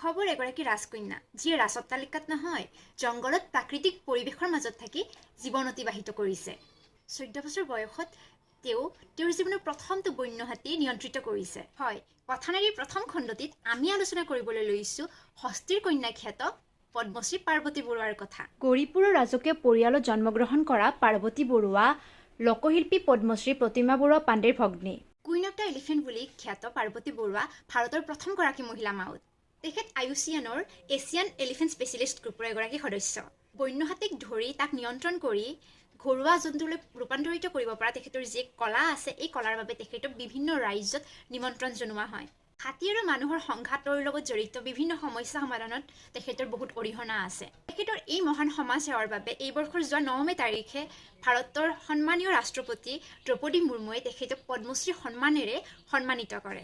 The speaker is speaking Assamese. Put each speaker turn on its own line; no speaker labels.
খবৰ এগৰাকী ৰাজকন্যা যিয়ে ৰাজঅট্টালিকাত নহয় জংঘলত প্ৰাকৃতিক পৰিৱেশৰ মাজত থাকি জীৱন অতিবাহিত কৰিছে। 14 বছৰ বয়সত তেওঁৰ জীৱনৰ প্ৰথমটো বন্য হাতী নিয়ন্ত্ৰিত কৰিছে। হয়, কথানাৰীৰ প্ৰথম খণ্ডটিত আমি আলোচনা কৰিবলৈ লৈছোঁ হস্তীৰ কন্যা খ্যাত পদ্মশ্ৰী পাৰ্বতী বৰুৱাৰ কথা। গৌৰীপুৰৰ ৰাজকীয় পৰিয়ালত জন্মগ্ৰহণ কৰা পাৰ্বতী বৰুৱা লোকশিল্পী পদ্মশ্ৰী প্ৰতিমা বৰুৱা পাণ্ডেৰ ভগ্নী। কুইন অৱ দ্য এলিফেণ্ট বুলি খ্যাত পাৰ্বতী বৰুৱা ভাৰতৰ প্ৰথমগৰাকী মহিলা মাউত। তেখেত আইউচিএনৰ এছিয়ান এলিফেণ্ট স্পেচিয়েলিষ্ট গ্ৰুপৰ এগৰাকী সদস্য। বন্য হাতীক ধৰি তাক নিয়ন্ত্ৰণ কৰি ঘৰুৱা জন্তুলৈ ৰূপান্তৰিত কৰিব পৰা তেখেতৰ যি কলা আছে, এই কলাৰ বাবে তেখেতক বিভিন্ন ৰাজ্যত নিমন্ত্ৰণ জনোৱা হয়। হাতী আৰু মানুহৰ সংঘাতৰ লগত জড়িত বিভিন্ন সমস্যা সমাধানত তেখেতৰ বহুত অৰিহণা আছে। তেখেতৰ এই মহান সমাজ সেৱাৰ বাবে এই বৰ্ষৰ যোৱা 9 মে তাৰিখে ভাৰতৰ সন্মানীয় ৰাষ্ট্ৰপতি দ্ৰৌপদী মুৰ্মুৱে তেখেতক পদ্মশ্ৰী সন্মানেৰে সন্মানিত কৰে।